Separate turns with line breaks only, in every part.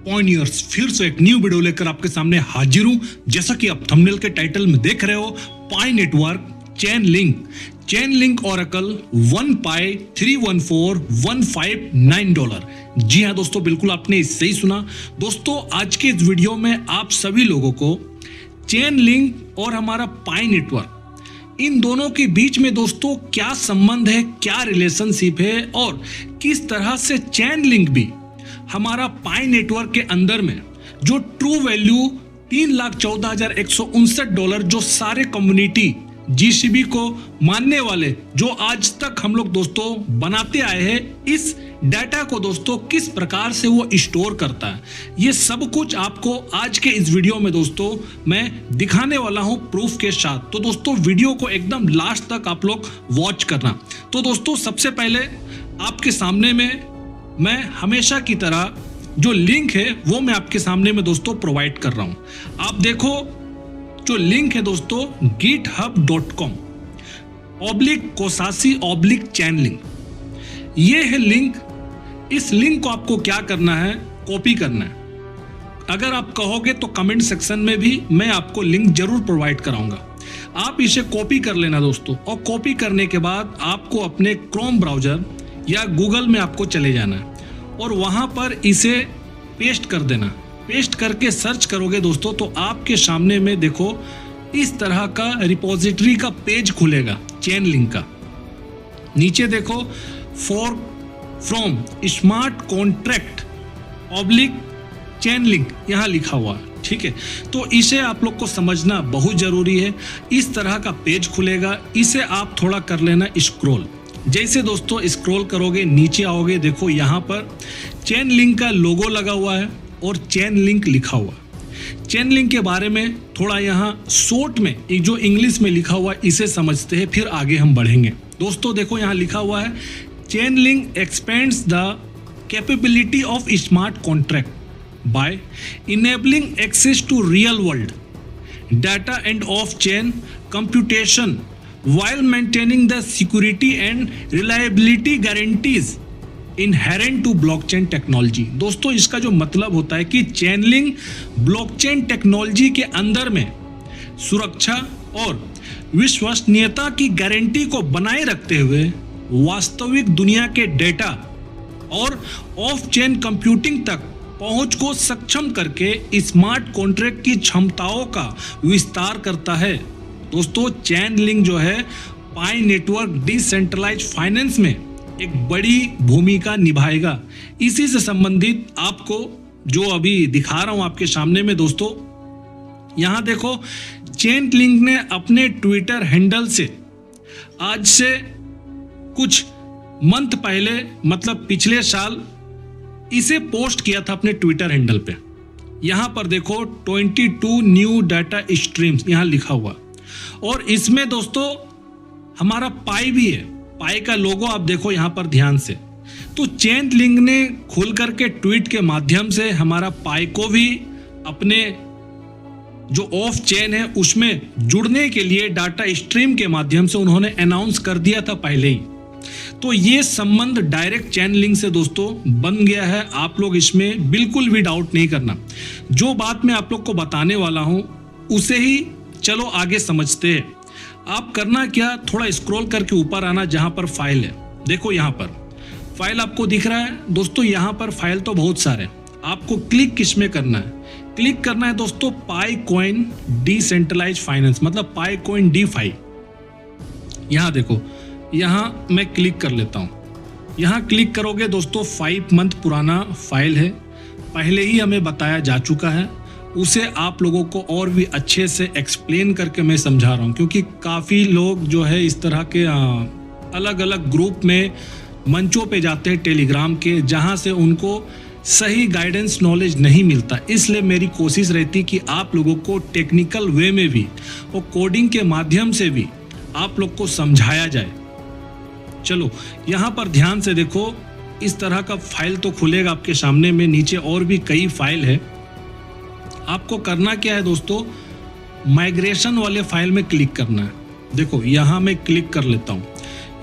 पॉइनियर्स फिर से एक न्यू वीडियो लेकर आपके सामने हाजिर हूं। जैसा कि आप थंबनेल के टाइटल में देख रहे हो, पाई नेटवर्क चेन लिंक ओरेकल 1 पाई $314,159। जी हाँ दोस्तों, बिल्कुल आपने सही सुना। दोस्तों आज के इस वीडियो में आप सभी लोगों को चेन लिंक और हमारा पाई नेटवर्क, इन दोनों के बीच में दोस्तों क्या संबंध है, क्या रिलेशनशिप है और किस तरह से चेन लिंक भी हमारा पाई नेटवर्क के अंदर में जो ट्रू वैल्यू $3,14,159 जो सारे कम्युनिटी जीसीबी को मानने वाले जो आज तक हम लोग दोस्तों बनाते आए हैं, इस डाटा को दोस्तों किस प्रकार से वो स्टोर करता है, ये सब कुछ आपको आज के इस वीडियो में दोस्तों मैं दिखाने वाला हूं प्रूफ के साथ। तो दोस्तों वीडियो को एकदम लास्ट तक आप लोग वॉच करना। तो दोस्तों सबसे पहले आपके सामने में मैं हमेशा की तरह जो लिंक है वो मैं आपके सामने में दोस्तों प्रोवाइड कर रहा हूं। आप देखो जो लिंक है दोस्तों github.com/Kosashi/Chainlink, ये है लिंक। इस लिंक को आपको क्या करना है, कॉपी करना है। अगर आप कहोगे तो कमेंट सेक्शन में भी मैं आपको लिंक जरूर प्रोवाइड कराऊंगा। आप इसे कॉपी कर लेना दोस्तों, और कॉपी करने के बाद आपको अपने क्रोम ब्राउजर या गूगल में आपको चले जाना है और वहां पर इसे पेस्ट कर देना। पेस्ट करके सर्च करोगे दोस्तों तो आपके सामने में देखो इस तरह का रिपोजिटरी का पेज खुलेगा चेन लिंक का। नीचे देखो from smart contract chain link यहाँ लिखा हुआ है, ठीक है। तो इसे आप लोग को समझना बहुत जरूरी है। इस तरह का पेज खुलेगा, इसे आप थोड़ा कर लेना स्क्रॉल। जैसे दोस्तों स्क्रॉल करोगे नीचे आओगे, देखो यहाँ पर चेन लिंक का लोगो लगा हुआ है और चेन लिंक लिखा हुआ। चेन लिंक के बारे में थोड़ा यहाँ शॉर्ट में एक जो इंग्लिश में लिखा हुआ है इसे समझते हैं, फिर आगे हम बढ़ेंगे। दोस्तों देखो यहाँ लिखा हुआ है Chainlink expands the capability of smart contract by enabling access to real world data and off chain computation while maintaining the security and reliability guarantees inherent to blockchain technology। दोस्तों इसका जो मतलब होता है कि चेन लिंक ब्लॉकचेन टेक्नोलॉजी के अंदर में सुरक्षा और विश्वसनीयता की गारंटी को बनाए रखते हुए वास्तविक दुनिया के डेटा और ऑफ चेन कंप्यूटिंग तक पहुंच को सक्षम करके स्मार्ट कॉन्ट्रैक्ट की क्षमताओं का विस्तार करता है। दोस्तों चेन लिंक जो है पाई नेटवर्क डिसेंट्रलाइज्ड फाइनेंस में एक बड़ी भूमिका निभाएगा। इसी से संबंधित आपको जो अभी दिखा रहा हूं आपके सामने में दोस्तों, यहां देखो चेन लिंक ने अपने ट्विटर हैंडल से आज से कुछ मंथ पहले, मतलब पिछले साल इसे पोस्ट किया था अपने ट्विटर हैंडल पे। यहां पर देखो 22 न्यू डाटा स्ट्रीम्स यहां लिखा हुआ, और इसमें दोस्तों हमारा पाई भी है। पाई का लोगो आप देखो यहां पर ध्यान से। तो चेन लिंक ने खुल करके ट्वीट के माध्यम से हमारा पाई को भी अपने जो ऑफ चेन है उसमें जुड़ने के लिए डाटा स्ट्रीम के माध्यम से उन्होंने अनाउंस कर दिया था पहले ही। तो ये संबंध डायरेक्ट चेन लिंक से दोस्तों बन गया है। आप लोग इसमें बिल्कुल भी डाउट नहीं करना। जो बात मैं आप लोग को बताने वाला हूं उसे ही चलो आगे समझते हैं। आप करना क्या, थोड़ा स्क्रॉल करके ऊपर आना जहां पर फाइल है। देखो यहां पर फाइल आपको दिख रहा है दोस्तों। यहां पर फाइल तो बहुत सारे, आपको क्लिक किस में करना है, क्लिक करना है दोस्तों पाई कॉइन डिसेंट्रलाइज्ड फाइनेंस, मतलब पाई कॉइन DeFi। यहां देखो, यहां मैं क्लिक कर लेता हूं। यहां क्लिक करोगे दोस्तों 5 मंथ पुराना फाइल है, पहले ही हमें बताया जा चुका है। उसे आप लोगों को और भी अच्छे से एक्सप्लेन करके मैं समझा रहा हूँ, क्योंकि काफ़ी लोग जो है इस तरह के अलग अलग ग्रुप में मंचों पे जाते हैं टेलीग्राम के, जहाँ से उनको सही गाइडेंस नॉलेज नहीं मिलता। इसलिए मेरी कोशिश रहती कि आप लोगों को टेक्निकल वे में भी और कोडिंग के माध्यम से भी आप लोग को समझाया जाए। चलो यहाँ पर ध्यान से देखो, इस तरह का फाइल तो खुलेगा आपके सामने में। नीचे और भी कई फाइल है। आपको करना क्या है दोस्तों, माइग्रेशन वाले फाइल में क्लिक करना है। देखो यहाँ मैं क्लिक कर लेता हूँ।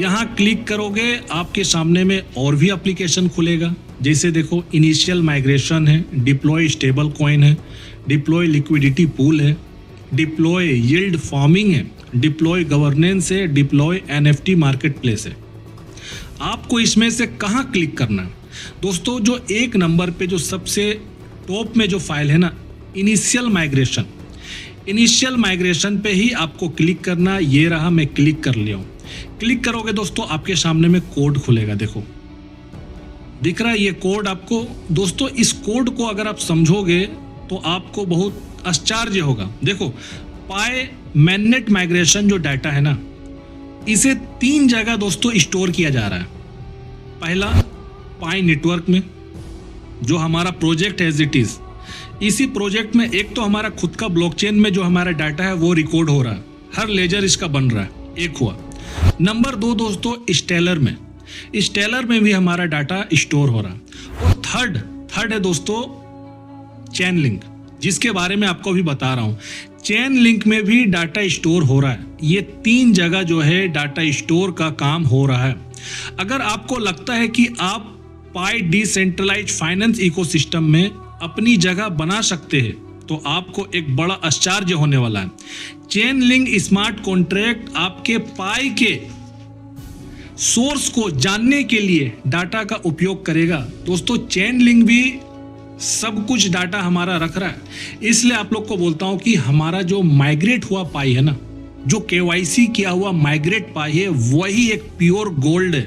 यहाँ क्लिक करोगे आपके सामने में और भी एप्लीकेशन खुलेगा। जैसे देखो इनिशियल माइग्रेशन है, डिप्लॉय स्टेबल कॉइन है, डिप्लॉय लिक्विडिटी पूल है, डिप्लॉय यील्ड फार्मिंग है, डिप्लॉय गवर्नेंस है, डिप्लॉय एनएफटी मार्केट प्लेस है। आपको इसमें से कहाँ क्लिक करना है दोस्तों? जो एक नंबर पे जो सबसे टॉप में जो फाइल है ना, इनिशियल माइग्रेशन पे ही आपको क्लिक करना। ये रहा, मैं क्लिक कर लिया हूँ। क्लिक करोगे दोस्तों आपके सामने में कोड खुलेगा, देखो दिख रहा है ये कोड आपको। दोस्तों इस कोड को अगर आप समझोगे तो आपको बहुत आश्चर्य होगा। देखो पाई मैननेट माइग्रेशन जो डाटा है ना, इसे 3 जगह दोस्तों स्टोर किया जा रहा है। पहला पाई नेटवर्क में, जो हमारा प्रोजेक्ट है एज इट इज। इसी प्रोजेक्ट में एक तो हमारा खुद का ब्लॉकचेन में जो हमारा डाटा है वो रिकॉर्ड हो रहा है, हर लेजर इसका बन रहा है, एक हुआ। नंबर 2 दोस्तों स्टेलर में भी हमारा डाटा स्टोर हो रहा है। और थर्ड है दोस्तों चेन लिंक, जिसके बारे में आपको भी बता रहा हूं। चेन लिंक में भी डाटा स्टोर हो रहा है। ये 3 जगह जो है डाटा स्टोर का काम हो रहा है। अगर आपको लगता है कि आप पाई डिसेंट्रलाइज्ड फाइनेंस इकोसिस्टम में अपनी जगह बना सकते हैं, तो आपको एक बड़ा आश्चर्य होने वाला है। चेन लिंक स्मार्ट कॉन्ट्रैक्ट आपके पाई के सोर्स को जानने के लिए डाटा का उपयोग करेगा। दोस्तों चेन लिंक भी सब कुछ डाटा हमारा रख रहा है, इसलिए आप लोग को बोलता हूं कि हमारा जो माइग्रेट हुआ पाई है ना, जो केवाईसी किया हुआ माइग्रेट पाई है, वही एक प्योर गोल्ड है।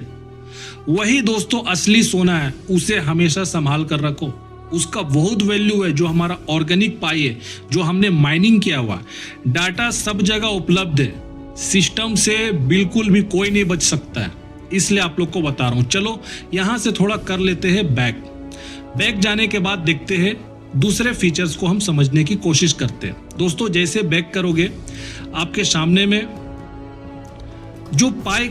वही दोस्तों असली सोना है, उसे हमेशा संभाल कर रखो। उसका बहुत वैल्यू है। जो हमारा ऑर्गेनिक पाई है, जो हमने माइनिंग किया हुआ, डाटा सब जगह उपलब्ध है। सिस्टम से बिल्कुल भी कोई नहीं बच सकता है, इसलिए आप लोग को बता रहा हूं। चलो यहां से थोड़ा कर लेते हैं बैक जाने के बाद देखते हैं दूसरे फीचर्स को हम समझने की कोशिश करते हैं। दोस्तों जैसे बैक करोगे आपके सामने में जो पाई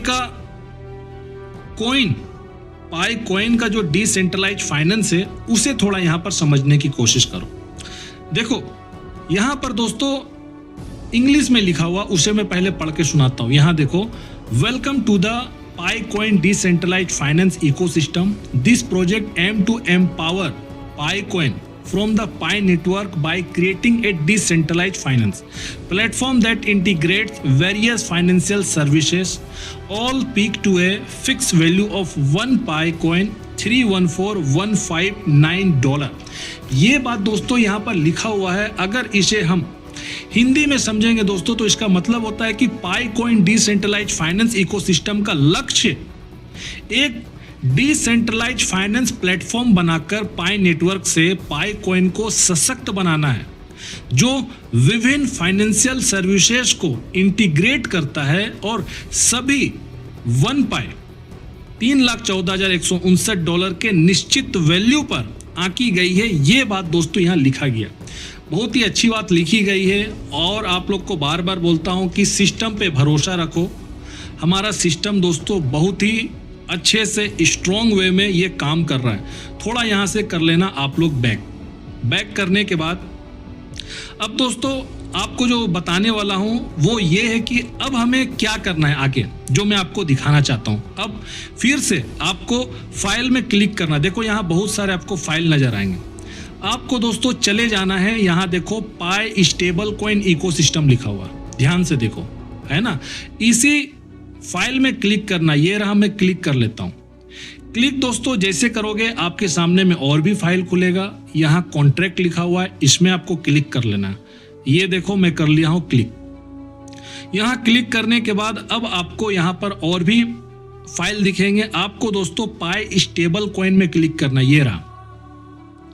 कॉइन का जो डिसेंट्रलाइज्ड फाइनेंस है, उसे थोड़ा यहां पर समझने की कोशिश करो। देखो यहां पर दोस्तों इंग्लिश में लिखा हुआ, उसे मैं पहले पढ़ के सुनाता हूं। यहां देखो, welcome to the PiCoin decentralized finance ecosystem. This project aims to empower PiCoin from the Pi network by creating a decentralized finance platform that integrates various financial services, all peak to a fixed value of 1 PiCoin $314,159। ये बात दोस्तों यहाँ पर लिखा हुआ है। अगर इसे हम हिंदी में समझेंगे दोस्तों, तो इसका मतलब होता है कि PiCoin डिसेंट्रलाइज्ड फाइनेंस इकोसिस्टम का लक्ष्य एक डिसेंट्रलाइज्ड फाइनेंस प्लेटफॉर्म बनाकर पाई नेटवर्क से PiCoin को सशक्त बनाना है, जो विभिन्न फाइनेंशियल सर्विसेज को इंटीग्रेट करता है और सभी 1 पाई $3,14,159 के निश्चित वैल्यू पर आंकी गई है। ये बात दोस्तों यहाँ लिखा गया, बहुत ही अच्छी बात लिखी गई है। और आप लोग को बार बार बोलता हूं कि सिस्टम पे भरोसा रखो। हमारा सिस्टम दोस्तों बहुत ही अच्छे से स्ट्रॉन्ग वे में ये काम कर रहा है। थोड़ा यहाँ से कर लेना आप लोग बैक करने के बाद अब दोस्तों आपको जो बताने वाला हूं वो ये है कि अब हमें क्या करना है आगे, जो मैं आपको दिखाना चाहता हूं। अब फिर से आपको फाइल में क्लिक करना। देखो यहाँ बहुत सारे आपको फाइल नजर आएंगे। आपको दोस्तों चले जाना है, यहाँ देखो पाई स्टेबल कॉइन इकोसिस्टम लिखा हुआ, ध्यान से देखो, है ना। इसी फाइल में क्लिक करना। ये रहा, मैं क्लिक कर लेता हूं। क्लिक दोस्तों जैसे करोगे आपके सामने में और भी फाइल खुलेगा। यहाँ कॉन्ट्रैक्ट लिखा हुआ है, इसमें आपको क्लिक कर लेना है। ये देखो मैं कर लिया हूं क्लिक। यहाँ क्लिक करने के बाद अब आपको यहाँ पर और भी फाइल दिखेंगे। आपको दोस्तों पाई स्टेबल कॉइन में क्लिक करना। ये रहा,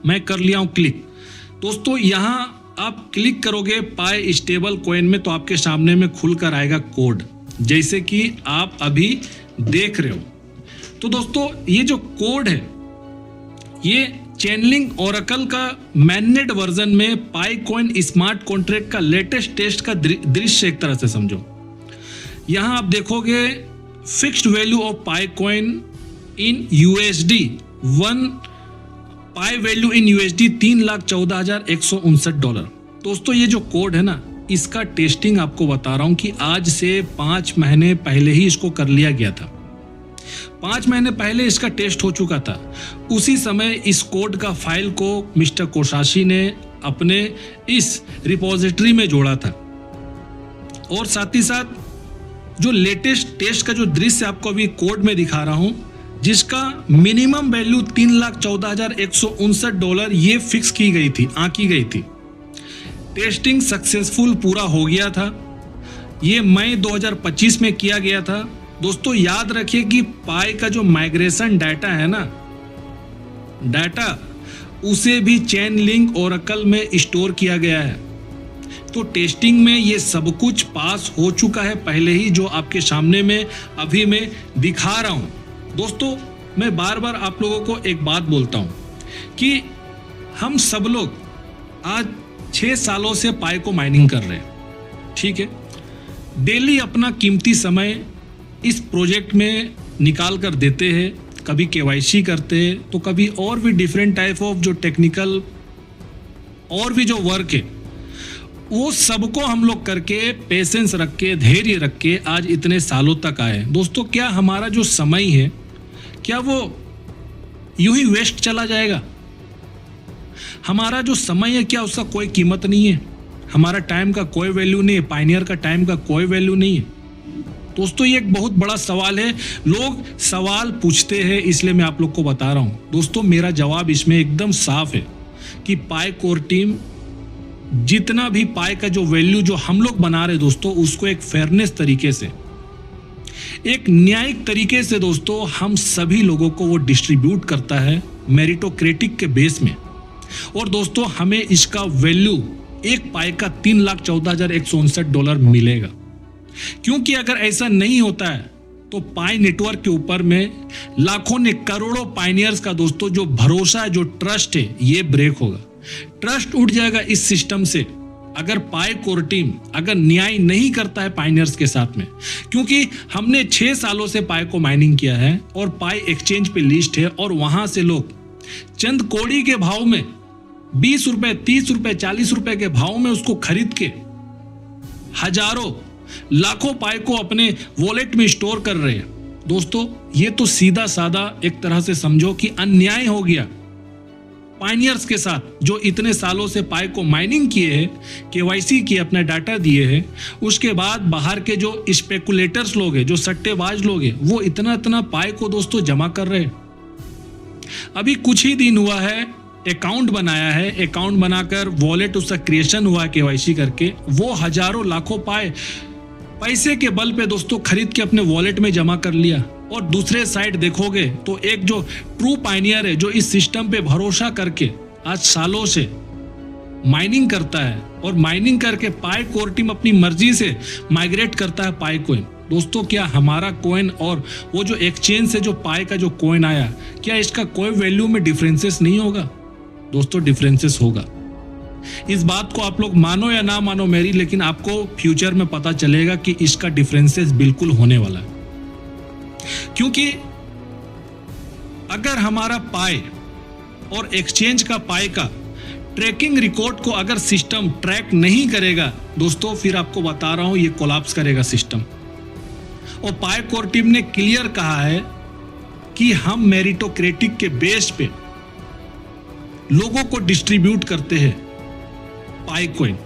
मैं कर लिया हूं क्लिक। दोस्तों यहाँ आप क्लिक करोगे पाई स्टेबल कॉइन में, तो आपके सामने में खुलकर आएगा कोड, जैसे कि आप अभी देख रहे हो। तो दोस्तों ये जो कोड है, ये चेनलिंक ओरेकल का मैननेट वर्जन में PiCoin स्मार्ट कॉन्ट्रैक्ट का लेटेस्ट टेस्ट का दृश्य एक तरह से समझो। यहाँ आप देखोगे fixed value of PiCoin in USD 1 pi value in USD $3,14,159। दोस्तों ये जो कोड है ना, इसका टेस्टिंग आपको बता रहा हूं कि आज से 5 महीने पहले ही इसको कर लिया गया था। 5 महीने पहले इसका टेस्ट हो चुका था। उसी समय इस कोड का फाइल को मिस्टर कोसाशी ने अपने इस रिपोजिटरी में जोड़ा था। और साथ ही साथ जो लेटेस्ट टेस्ट का जो दृश्य आपको अभी कोड में दिखा रहा हूं, जिसका मिनिमम वैल्यू $3,14,159 ये फिक्स की गई थी, आंकी गई थी। टेस्टिंग सक्सेसफुल पूरा हो गया था। ये मई 2025 में किया गया था। दोस्तों याद रखिए कि पाई का जो माइग्रेशन डाटा है ना, डाटा उसे भी चेन लिंक ओरेकल में स्टोर किया गया है। तो टेस्टिंग में ये सब कुछ पास हो चुका है पहले ही, जो आपके सामने में अभी मैं दिखा रहा हूं। दोस्तों मैं बार बार आप लोगों को एक बात बोलता हूं कि हम सब लोग आज 6 सालों से पाई को माइनिंग कर रहे हैं, ठीक है। डेली अपना कीमती समय इस प्रोजेक्ट में निकाल कर देते हैं। कभी केवाईसी करते हैं, तो कभी और भी डिफरेंट टाइप ऑफ जो टेक्निकल और भी जो वर्क है, वो सबको हम लोग करके पेशेंस रख के, धैर्य रख के आज इतने सालों तक आए। दोस्तों क्या हमारा जो समय है, क्या वो यूं ही वेस्ट चला जाएगा? हमारा जो समय है, क्या उसका कोई कीमत नहीं है? हमारा टाइम का कोई वैल्यू नहीं है? पायनियर का टाइम का कोई वैल्यू नहीं है? दोस्तों ये एक बहुत बड़ा सवाल है। लोग सवाल पूछते हैं, इसलिए मैं आप लोग को बता रहा हूं। दोस्तों मेरा जवाब इसमें एकदम साफ है कि पाई कोर टीम जितना भी पाई का जो वैल्यू जो हम लोग बना रहे दोस्तों, उसको एक फेयरनेस तरीके से, एक न्यायिक तरीके से दोस्तों हम सभी लोगों को वो डिस्ट्रीब्यूट करता है मेरिटोक्रेटिक के बेस में। और दोस्तों हमें इसका वैल्यू एक पाई का $3,14,159 मिलेगा। क्योंकि अगर ऐसा नहीं होता है तो पाई नेटवर्क के ऊपर में लाखों ने करोड़ों पायनियर्स का दोस्तों जो भरोसा है, जो ट्रस्ट है, ये ब्रेक होगा। ट्रस्ट उठ जाएगा इस सिस्टम से अगर पाई कोर टीम अगर न्याय नहीं करता है पायनियर्स के साथ में। क्योंकि हमने 6 सालों से पाई को माइनिंग किया है और पाई एक्सचेंज पे लिस्ट है, और वहां से लोग चंद कौड़ी के भाव में 20 रुपए, 30 रुपए, 40 रुपए के भाव में उसको खरीद के हजारों लाखों पाई को अपने वॉलेट में स्टोर कर रहे हैं। दोस्तों ये तो सीधा साधा एक तरह से समझो कि अन्याय हो गया पायनियर्स के साथ, जो इतने सालों से पाई को माइनिंग किए हैं, केवाईसी किए, अपना डाटा दिए हैं। उसके बाद बाहर के जो स्पेकुलेटर्स लोग हैं, जो सट्टेबाज लोग हैं, वो इतना पाई को दोस्तों जमा कर रहे हैं। अभी कुछ ही दिन हुआ है, अकाउंट बनाया है, अकाउंट बनाकर वॉलेट उसका क्रिएशन हुआ केवाईसी करके, वो हजारों लाखों पैसे के बल पे दोस्तों खरीद के अपने वॉलेट में जमा कर लिया। और दूसरे साइड देखोगे तो एक जो ट्रू पायनियर है, जो इस सिस्टम पे भरोसा करके आज सालों से माइनिंग करता है, और माइनिंग करके पाई कोर टीम अपनी मर्जी से माइग्रेट करता है पाई कोइन। दोस्तों क्या हमारा कॉइन और वो जो एक्सचेंज से जो पाई का जो कॉइन आया, क्या इसका कोई वैल्यू में डिफरेंसेस नहीं होगा? दोस्तों डिफरेंसेस होगा। इस बात को आप लोग मानो या ना मानो मेरी, लेकिन आपको फ्यूचर में पता चलेगा कि इसका डिफरेंसेस बिल्कुल होने वाला है। क्योंकि अगर हमारा पाई और एक्सचेंज का पाई का ट्रैकिंग रिकॉर्ड को अगर सिस्टम ट्रैक नहीं करेगा दोस्तों, फिर आपको बता रहा हूं ये कोलैप्स करेगा सिस्टम। और पाई कोर टीम ने क्लियर कहा है कि हम मेरिटोक्रेटिक के बेस पे लोगों को डिस्ट्रीब्यूट करते हैं पाई कोइन।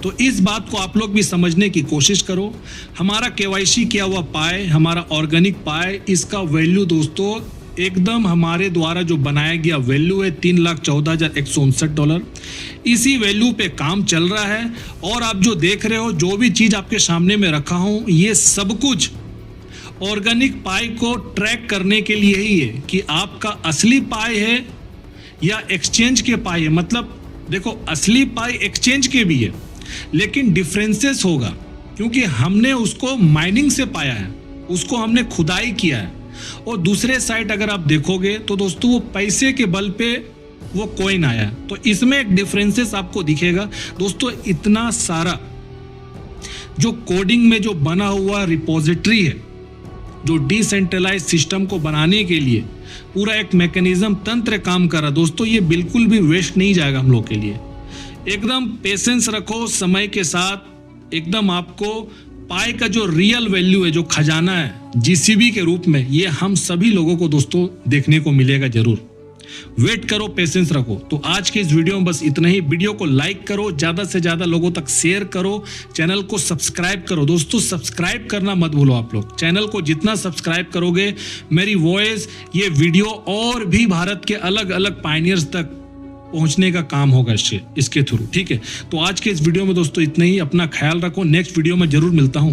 तो इस बात को आप लोग भी समझने की कोशिश करो। हमारा केवाईसी किया हुआ पाई, हमारा ऑर्गेनिक पाई, इसका वैल्यू दोस्तों एकदम हमारे द्वारा जो बनाया गया वैल्यू है $3,14,159। इसी वैल्यू पे काम चल रहा है। और आप जो देख रहे हो, जो भी चीज आपके सामने में रखा हूं, ये सब कुछ ऑर्गेनिक पाई को ट्रैक करने के लिए ही है कि आपका असली पाई है या एक्सचेंज के पाई है। मतलब देखो, असली पाई एक्सचेंज के भी है, लेकिन डिफरेंसेस होगा क्योंकि हमने उसको माइनिंग से पाया है, उसको हमने खुदाई किया है। और दूसरे साइड अगर आप देखोगे तो दोस्तों वो पैसे के बल पे वो कॉइन आया है, तो इसमें एक डिफरेंसेस आपको दिखेगा। दोस्तों इतना सारा जो कोडिंग में जो बना हुआ रिपोजिटरी है, जो डिसेंट्रलाइज सिस्टम को बनाने के लिए पूरा एक मैकेनिज्म तंत्र काम कर रहा है दोस्तों, ये बिल्कुल भी वेस्ट नहीं जाएगा हम लोग के लिए। एकदम पेशेंस रखो, समय के साथ एकदम आपको पाई का जो रियल वैल्यू है, जो खजाना है जीसीबी के रूप में, ये हम सभी लोगों को दोस्तों देखने को मिलेगा जरूर। वेट करो, पेशेंस रखो। तो आज के इस वीडियो में बस इतना ही। वीडियो को लाइक करो, ज्यादा से ज्यादा लोगों तक शेयर करो, चैनल को सब्सक्राइब करो। दोस्तों सब्सक्राइब करना मत भूलो आप लोग। चैनल को जितना सब्सक्राइब करोगे, मेरी वॉइस, ये वीडियो और भी भारत के अलग अलग पायनियर्स तक पहुंचने का काम होगा इसके थ्रू। ठीक है, तो आज के इस वीडियो में दोस्तों इतना ही। अपना ख्याल रखो, नेक्स्ट वीडियो में जरूर मिलता हूं।